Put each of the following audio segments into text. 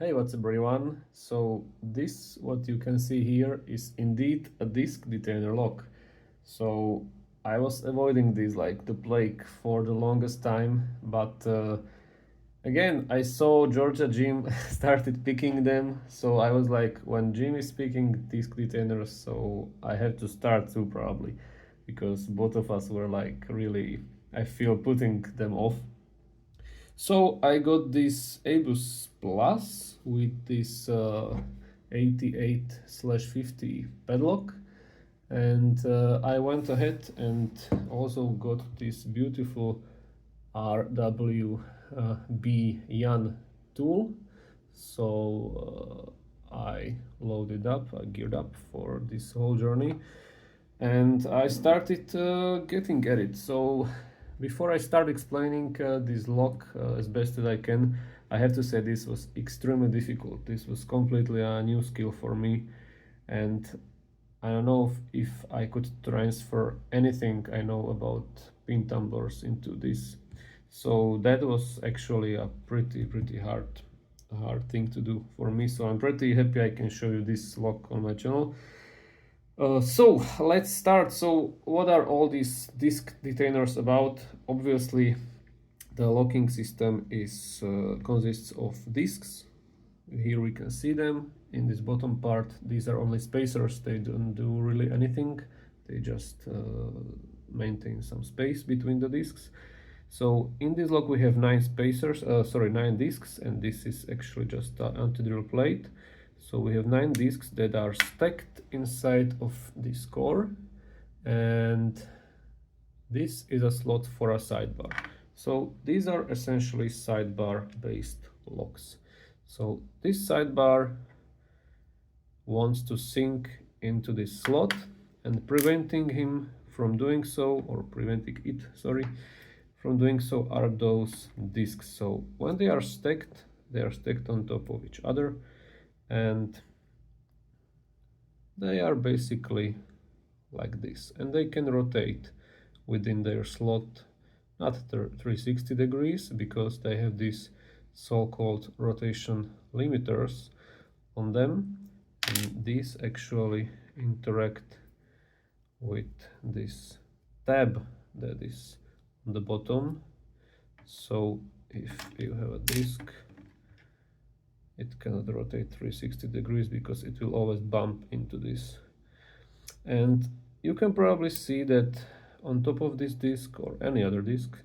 Hey, what's up everyone? So this, what you can see here, is indeed a disk detainer lock. So I was avoiding these like the plague for the longest time, but again I saw Georgia Jim started picking them, so I was like, when Jim is picking disk detainers, so I have to start too probably, because both of us were like really, I feel, putting them off. So I got this Abus Plus with this 88/50 padlock, and I went ahead and also got this beautiful RWB Yan tool. So I loaded up, I geared up for this whole journey, and I started getting at it. So before I start explaining this lock as best as I can, I have to say this was extremely difficult. This was completely a new skill for me, and I don't know if I could transfer anything I know about pin tumblers into this. So that was actually a pretty hard thing to do for me. So I'm pretty happy I can show you this lock on my channel. So let's start. So what are all these disk detainers about? Obviously, the locking system is consists of disks. Here we can see them in this bottom part. These are only spacers. They don't do really anything. They just maintain some space between the disks. So in this lock we have nine disks, and this is actually just an anti-drill plate. So we have 9 disks that are stacked inside of this core, and this is a slot for a sidebar. So these are essentially sidebar based locks. So this sidebar wants to sink into this slot, and preventing him from doing so, or preventing it, sorry, from doing so are those disks. So when they are stacked on top of each other, and they are basically like this, and they can rotate within their slot, not 360 degrees, because they have these so-called rotation limiters on them, and these actually interact with this tab that is on the bottom. So if you have a disk, it cannot rotate 360 degrees because it will always bump into this. And you can probably see that on top of this disk, or any other disk,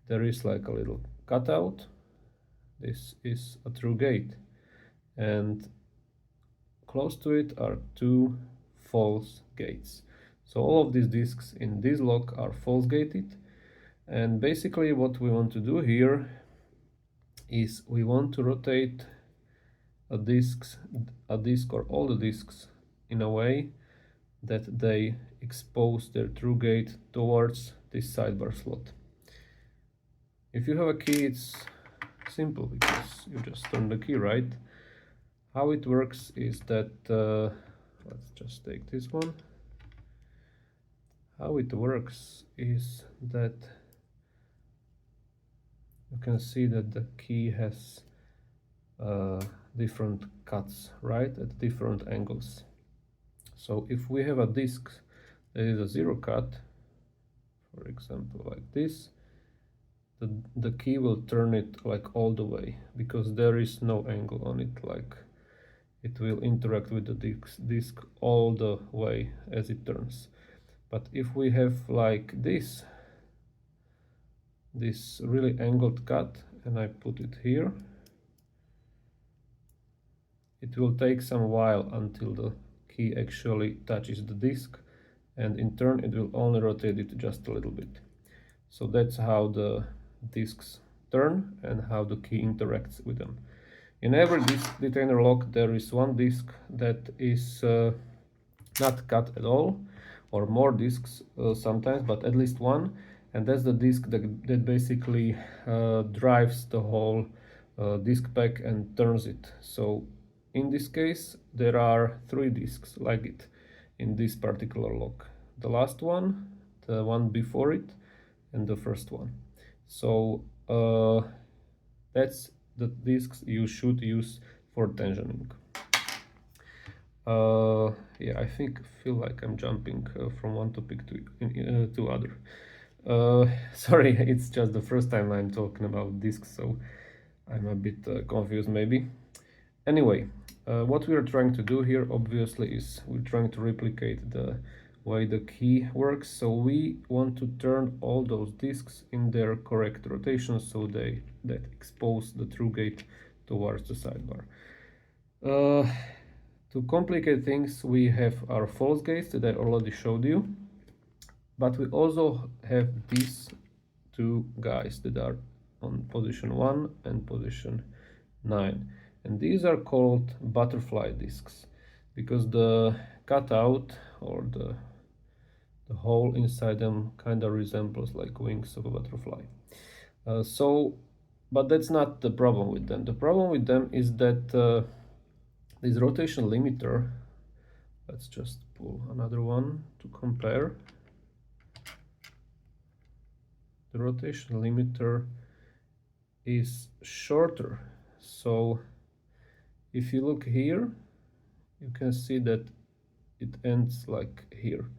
there is like a little cutout. This is a through gate, and close to it are 2 false gates. So all of these disks in this lock are false gated, and basically what we want to do here is we want to rotate a disk or all the disks in a way that they expose their through gate towards this sidebar slot. If you have a key, it's simple because you just turn the key, right? How it works is that let's just take this one. How it works is that you can see that the key has different cuts, right, at different angles. So if we have a disk that is a 0 cut, for example like this, the key will turn it like all the way, because there is no angle on it, like it will interact with the disk all the way as it turns. But if we have like this really angled cut, and I put it here, it will take some while until the key actually touches the disk, and in turn it will only rotate it just a little bit. So that's how the disks turn and how the key interacts with them. In every disk detainer lock there is one disk that is not cut at all, or more disks sometimes, but at least one, and that's the disk that basically drives the whole disk pack and turns it. So in this case there are 3 disks like it in this particular lock: the last one, the one before it, and the first one. So that's the disks you should use for tensioning. Yeah, I feel like I'm jumping from one topic to other. Sorry, it's just the first time I'm talking about discs, so I'm a bit confused maybe. Anyway, what we are trying to do here obviously is we're trying to replicate the way the key works. So we want to turn all those discs in their correct rotation so that expose the true gate towards the sidebar. To complicate things, we have our false gates that I already showed you, but we also have these two guys that are on position 1 and position 9, and these are called butterfly discs because the cutout or the hole inside them kind of resembles like wings of a butterfly. But that's not the problem with them. The problem with them is that this rotation limiter, let's just pull another one to compare. The rotation limiter is shorter. So if you look here, you can see that it ends like here.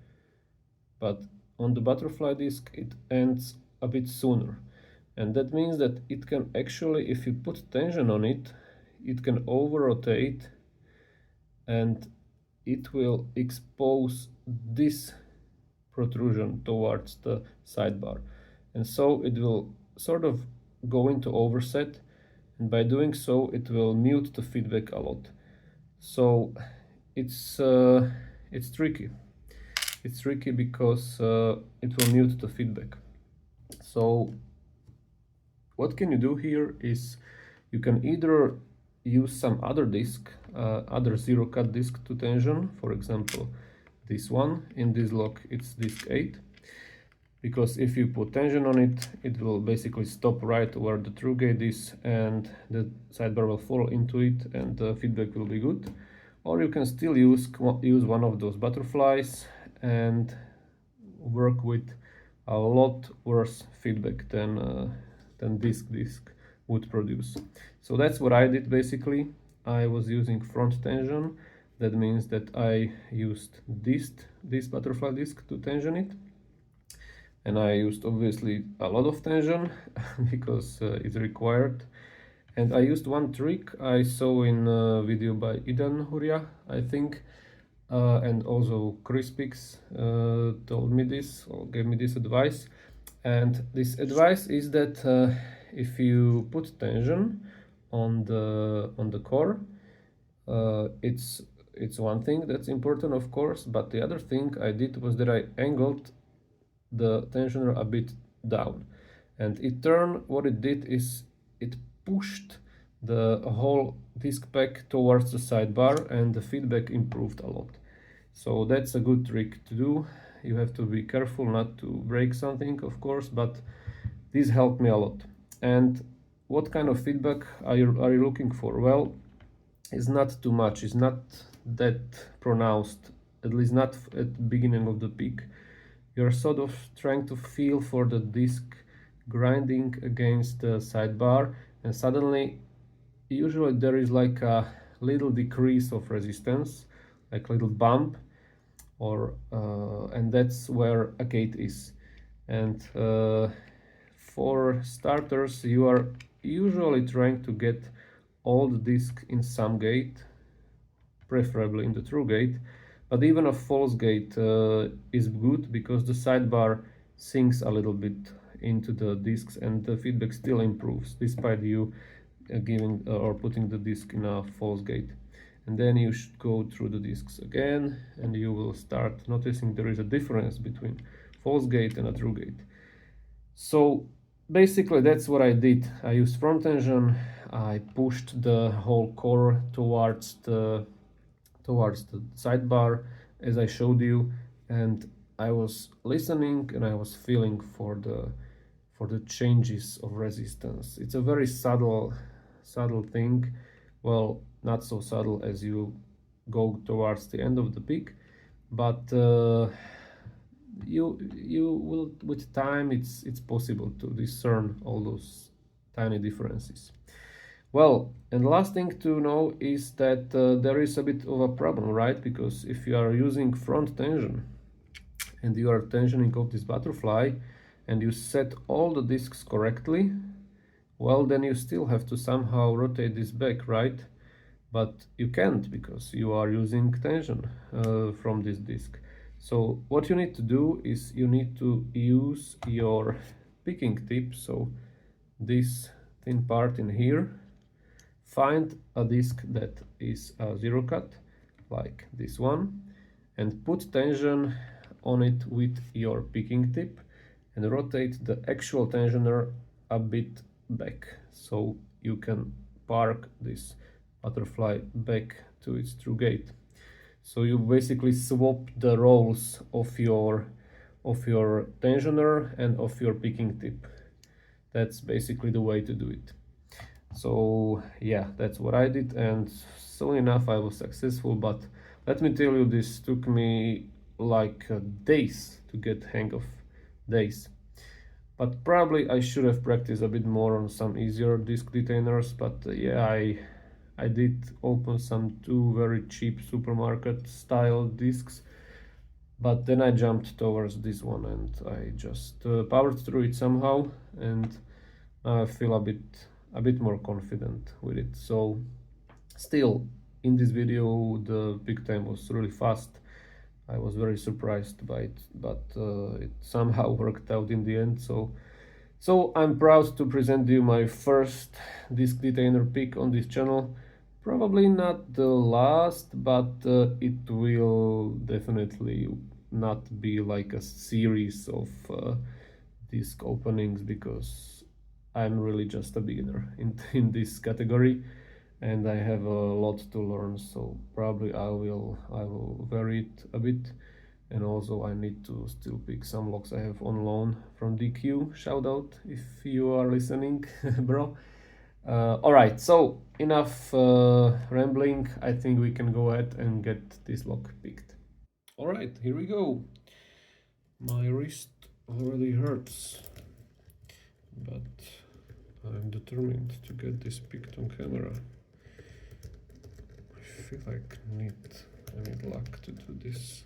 But on the butterfly disc, it ends a bit sooner. And that means that it can actually, if you put tension on it, it can over-rotate and it will expose this protrusion towards the sidebar. And so it will sort of go into overset, and by doing so it will mute the feedback a lot. So it's tricky. It's tricky because it will mute the feedback. So what can you do here is you can either use some other disc, other zero cut disc to tension, for example this one. In this lock it's disc 8, because if you put tension on it, it will basically stop right where the true gate is and the sidebar will fall into it and the feedback will be good. Or you can still use one of those butterflies and work with a lot worse feedback than disc would produce. So that's what I did basically. I was using front tension. That means that I used this butterfly disc to tension it. And I used obviously a lot of tension because it's required. And I used one trick I saw in a video by Idan Huria, I think, and also Crispix told me this or gave me this advice. And this advice is that if you put tension on the core, it's one thing that's important, of course, but the other thing I did was that I angled the tensioner a bit down, and what it did is it pushed the whole disc pack towards the sidebar and the feedback improved a lot. So that's a good trick to do. You have to be careful not to break something, of course, but this helped me a lot. And what kind of feedback are you looking for? Well, it's not too much, it's not that pronounced, at least not at the beginning of the peak. You're sort of trying to feel for the disc grinding against the sidebar, and suddenly usually there is like a little decrease of resistance, like a little bump, or and that's where a gate is. And for starters, you are usually trying to get all the disc in some gate, preferably in the true gate, but even a false gate is good because the sidebar sinks a little bit into the discs and the feedback still improves despite you giving or putting the disc in a false gate. And then you should go through the discs again and you will start noticing there is a difference between false gate and a true gate. So basically that's what I did. I used front tension, I pushed the whole core towards the sidebar as I showed you, and I was listening and I was feeling for the changes of resistance. It's a very subtle thing. Well, not so subtle as you go towards the end of the peak, but you will, with time, it's possible to discern all those tiny differences. Well, and the last thing to know is that there is a bit of a problem, right? Because if you are using front tension and you are tensioning off this butterfly and you set all the discs correctly, well, then you still have to somehow rotate this back, right? But you can't because you are using tension from this disc. So what you need to do is you need to use your picking tip, so this thin part in here. Find a disc that is a zero cut, like this one, and put tension on it with your picking tip and rotate the actual tensioner a bit back so you can park this butterfly back to its true gate. So you basically swap the roles of your tensioner and of your picking tip. That's basically the way to do it. So yeah, that's what I did, and soon enough I was successful. But let me tell you, this took me like days to get hang of, days. But probably I should have practiced a bit more on some easier disc detainers. But yeah, I did open some two very cheap supermarket style discs, but then I jumped towards this one and I just powered through it somehow, and I feel a bit more confident with it. So still, in this video the pick time was really fast. I was very surprised by it, but it somehow worked out in the end. So I'm proud to present you my first disc detainer pick on this channel. Probably not the last, but it will definitely not be like a series of disc openings, because I'm really just a beginner in this category and I have a lot to learn. So probably I will vary it a bit. And also I need to still pick some locks I have on loan from DQ. Shout out if you are listening, bro. All right, so enough rambling. I think we can go ahead and get this lock picked. All right, here we go. My wrist already hurts, but I'm determined to get this picked on camera. I feel like I need luck to do this.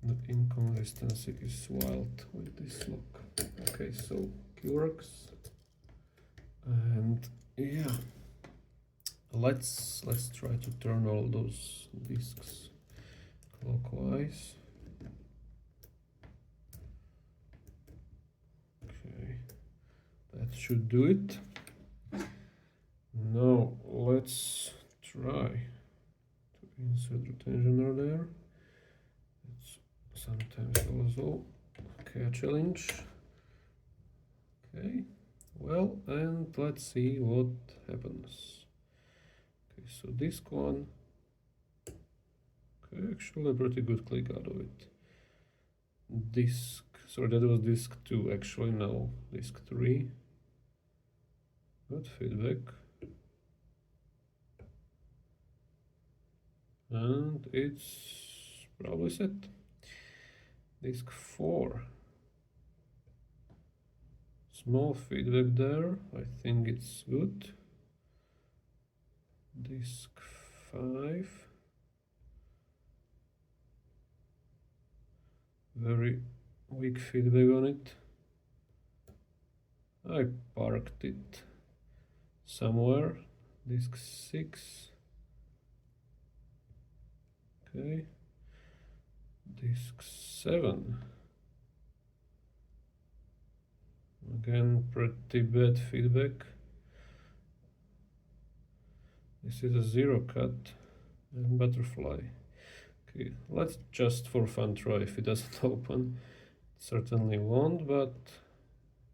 The inconsistency is wild with this lock. Okay, so it works, and yeah, let's try to turn all those discs clockwise. Okay, that should do it. Now let's try to insert the tensioner there. It's sometimes also a challenge. Okay, well, and let's see what happens. Okay, so disc one. Okay, actually a pretty good click out of it. Disc, sorry, that was disc 2 actually, now disc 3. Good feedback. And it's probably set. Disc 4. Small feedback there, I think it's good. Disc 5. Very weak feedback on it. I parked it somewhere. Disc 6. Okay. Disc 7. Again, pretty bad feedback. This is a zero cut and butterfly. Okay, let's just for fun try if it doesn't open. It certainly won't, but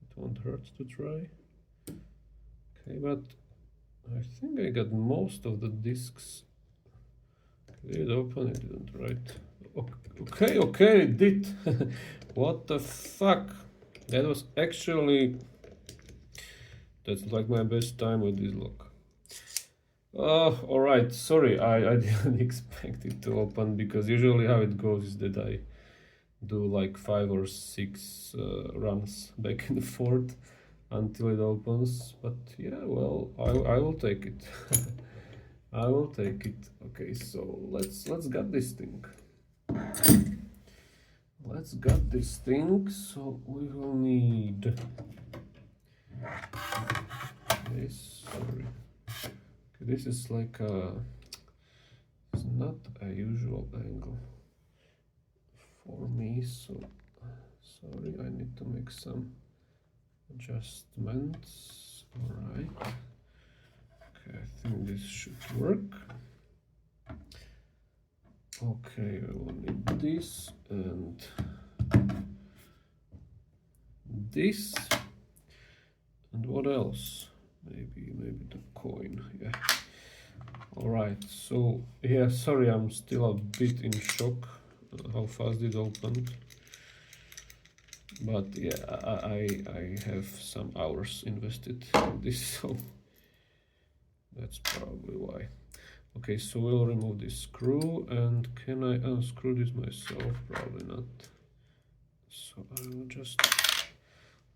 it won't hurt to try. Okay, but I think I got most of the discs. Did it open? It didn't, right? Okay, it did. What the fuck? That was actually, that's like my best time with this lock. All right, sorry, I didn't expect it to open, because usually how it goes is that I do like 5 or 6 runs back and forth, until it opens, but yeah, well, I will take it. I will take it. Okay, so let's get this thing. Let's get this thing. So we will need this. Sorry, okay, this is like a. It's not a usual angle for me, so sorry. I need to make some adjustments. All right. Okay, I think this should work. Okay, I will need this and this, and what else? Maybe the coin. Yeah. All right. So yeah, sorry, I'm still a bit in shock how fast it opened. But yeah, I have some hours invested in this, so that's probably why. Okay, so we'll remove this screw, and can I unscrew this myself? Probably not. So I will just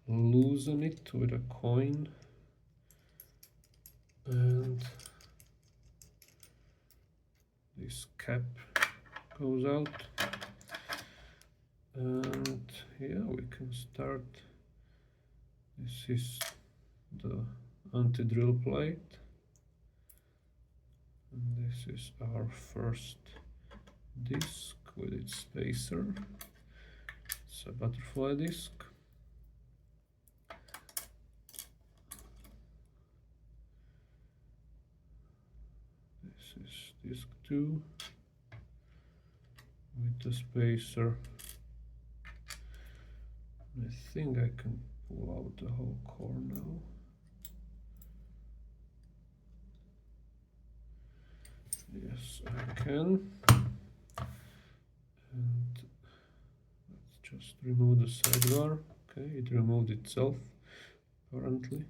loosen it with a coin, and this cap goes out, and yeah, we can start. This is the anti-drill plate, and this is our first disc with its spacer. It's a butterfly disc. This is disc 2 with the spacer. I think I can pull out the whole core now. Yes, I can. And let's just remove the sidebar. Okay, it removed itself, apparently.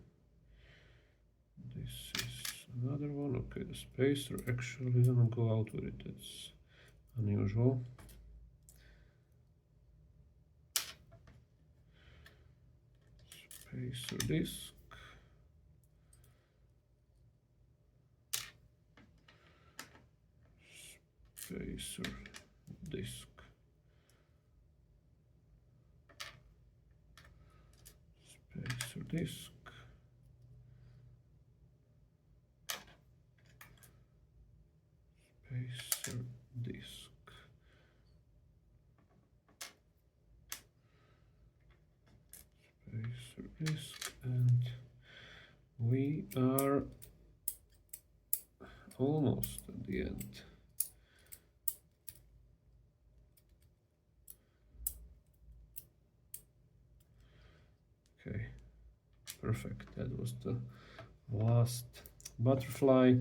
This is another one. Okay, the spacer actually doesn't go out with it. That's unusual. Spacer disc. Spacer disc. Spacer disc. Spacer disc. Spacer disc, and we are almost at the end. Okay, perfect. That was the last butterfly.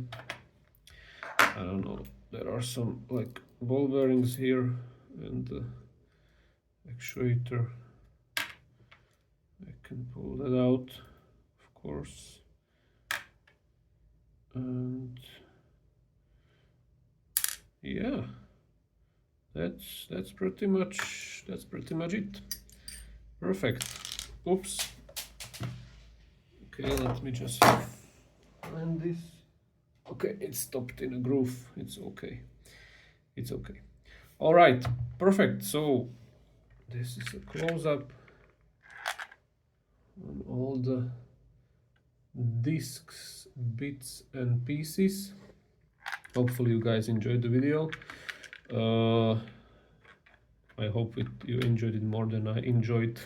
I don't know, there are some like ball bearings here and the actuator. I can pull that out, of course. And yeah, that's pretty much it. Perfect. Oops. Okay, let me just find this. Okay, it stopped in a groove. It's okay. It's okay. All right, perfect. So this is a close-up on all the discs, bits and pieces. Hopefully you guys enjoyed the video. I hope you enjoyed it more than I enjoyed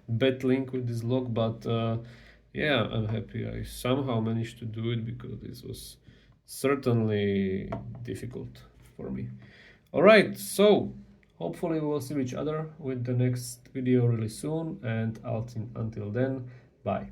battling with this log, but yeah, I'm happy I somehow managed to do it, because this was certainly difficult for me. All right, so hopefully we will see each other with the next video really soon, and until then, bye.